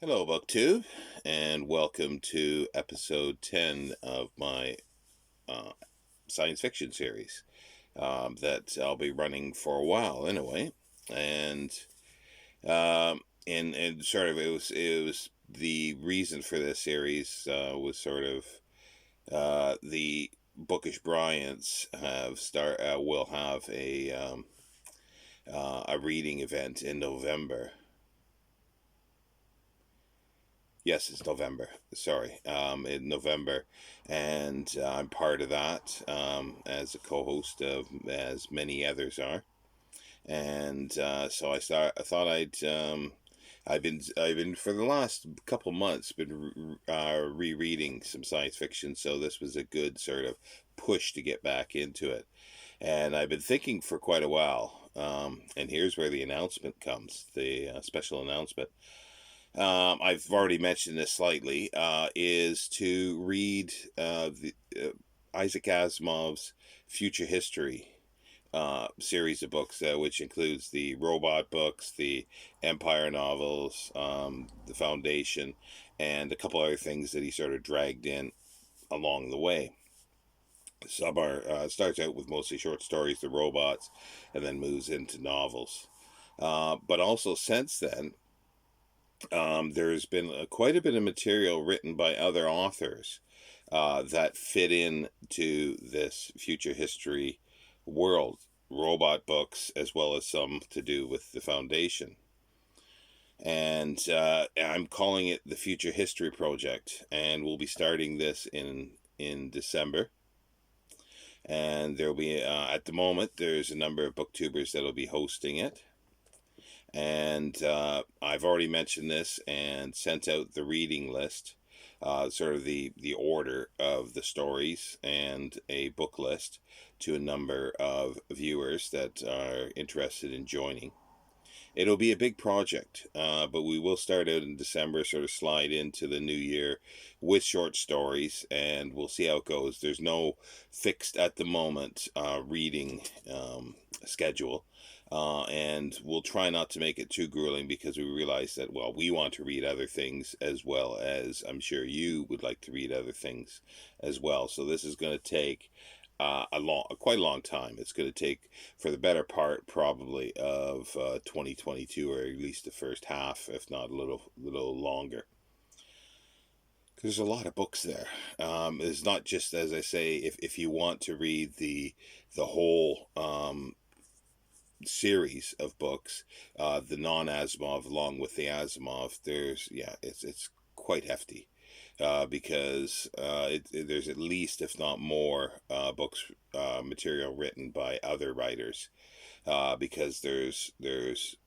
Hello, Booktube, and welcome to episode 10 of my uh, science fiction series that I'll be running for a while anyway. And and sort of it was the reason for this series was sort of the Bookish Bryants will have a reading event in November. Yes, it's November. Sorry, in November, and I'm part of that as a co-host of as many others are. And so I thought I've been for the last couple months been rereading some science fiction, so this was a good sort of push to get back into it. And I've been thinking for quite a while. And here's where the announcement comes, the special announcement. I've already mentioned this slightly, is to read Isaac Asimov's Future History series of books, which includes the robot books, the Empire novels, the Foundation, and a couple other things that he sort of dragged in along the way. Some are starts out with mostly short stories, the robots, and then moves into novels. But also since then, there's been quite a bit of material written by other authors that fit in to this future history world, robot books, as well as some to do with the Foundation. And I'm calling it the Future History Project, and we'll be starting this in December. And there'll be at the moment there's a number of booktubers that'll be hosting it. And I've already mentioned this and sent out the reading list, sort of the order of the stories and a book list to a number of viewers that are interested in joining. It'll be a big project, but we will start out in December, sort of slide into the new year with short stories, and we'll see how it goes. There's no fixed at the moment reading schedule. And we'll try not to make it too grueling because we realize that, well, we want to read other things as well as I'm sure you would like to read other things as well. So this is going to take quite a long time. It's going to take for the better part probably of 2022, or at least the first half, if not a little longer. There's a lot of books there. It's not just, as I say, if you want to read the whole series of books, the non-Asimov along with the Asimov, it's quite hefty. Because there's at least, if not more, books material written by other writers. Because there's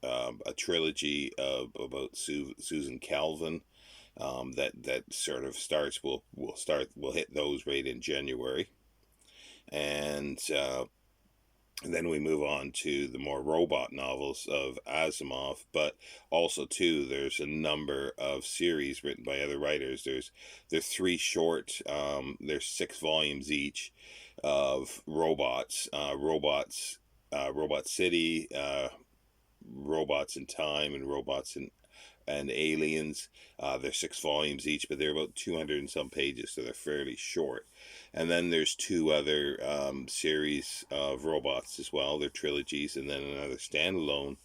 a trilogy about Susan Calvin that sort of starts. We'll hit those right in January, and then we move on to the more robot novels of Asimov, but also too there's a number of series written by other writers. There's three short, there's 6 volumes each of Robot City, Robots in Time, and Robots and Aliens. They're 6 volumes each, but they're about 200 and some pages, so they're fairly short. And then there's two other series of robots as well. They're trilogies, and then another standalone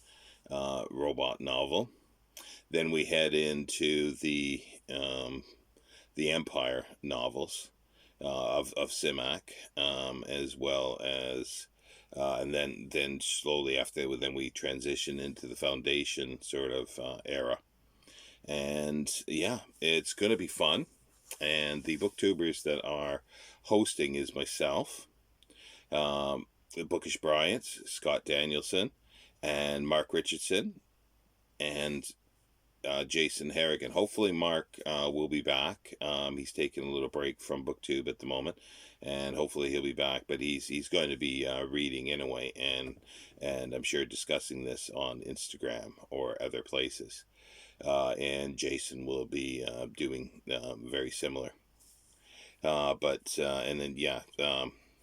robot novel. Then we head into the Empire novels of Simak, as well as and then slowly after, then we transition into the Foundation sort of era. And yeah, it's going to be fun. And the booktubers that are hosting is myself, the Bookish Bryants, Scott Danielson, and Mark Richardson, and Jason Harrigan. Hopefully, Mark will be back. He's taking a little break from Booktube at the moment, and hopefully he'll be back. But he's going to be reading anyway, and I'm sure discussing this on Instagram or other places. And Jason will be doing very similar. But and then yeah,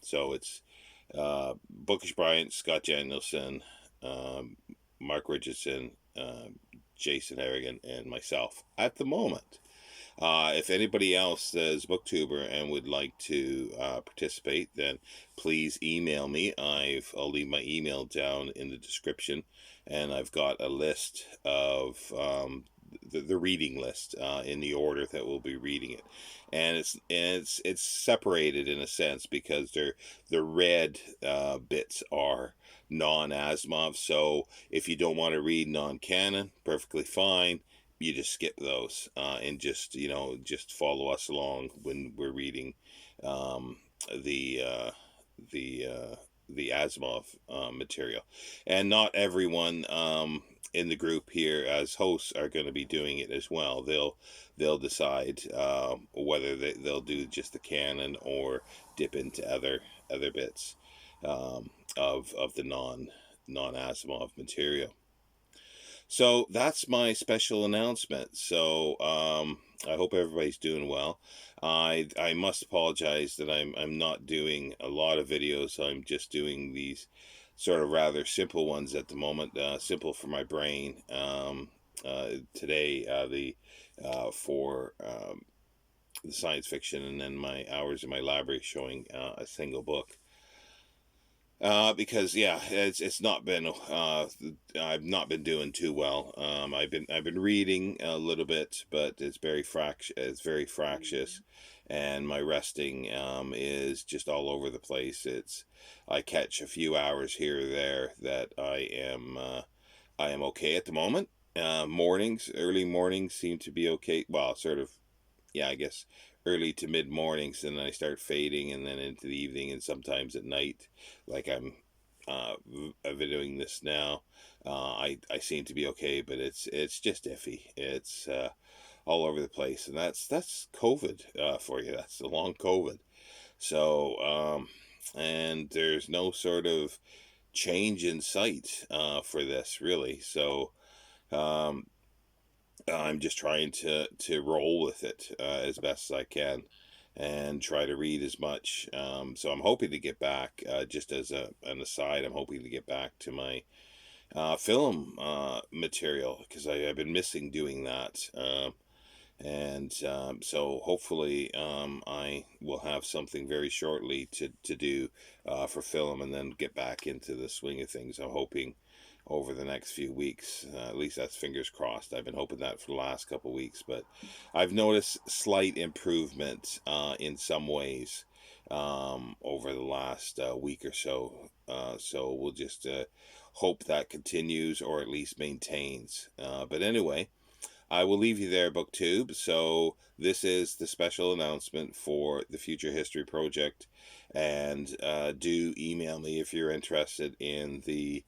so it's Bookish Bryant, Scott Danielson, Mark Richardson, Jason Harrigan and myself at the moment. If anybody else is booktuber and would like to participate, then please email me. I'll leave my email down in the description, and I've got a list of the reading list in the order that we'll be reading it, and it's separated in a sense because the red bits are non-Asimov. So if you don't want to read non-canon, perfectly fine. You just skip those and just follow us along when we're reading um, the uh, the the Asimov material. And not everyone in the group here as hosts are going to be doing it as well. They'll decide whether they'll do just the canon or dip into other bits of the non Asimov material. So that's my special announcement. So I hope everybody's doing well. I must apologize that I'm not doing a lot of videos. I'm just doing these sort of rather simple ones at the moment. Simple for my brain. Today for the science fiction, and then my hours in my library showing a single book. Because yeah, it's not been I've not been doing too well. I've been reading a little bit, but it's very fractious, and my resting is just all over the place. I catch a few hours here or there that I am okay at the moment. Early mornings seem to be okay. Well, sort of, yeah, I guess early to mid mornings, and then I start fading, and then into the evening, and sometimes at night, like I'm videoing this now. I seem to be okay, but it's just iffy. It's all over the place, and that's COVID for you. That's the long COVID. So and there's no sort of change in sight for this really. So um, I'm just trying to roll with it as best as I can, and try to read as much. So I'm hoping to get back. Just as an aside, I'm hoping to get back to my film material, because I've been missing doing that. And so hopefully I will have something very shortly to do for film, and then get back into the swing of things. I'm hoping over the next few weeks. At least that's fingers crossed. I've been hoping that for the last couple of weeks, but I've noticed slight improvement in some ways over the last week or so. So we'll just hope that continues, or at least maintains. But anyway, I will leave you there, Booktube. So this is the special announcement for the Future History Project, and do email me if you're interested in the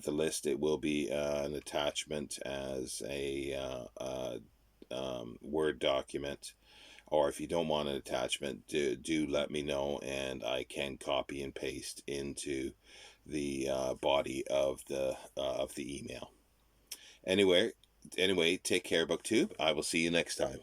list. It will be an attachment as a Word document, or if you don't want an attachment, do let me know, and I can copy and paste into the body of the email. Anyway, take care, Booktube. I will see you next time.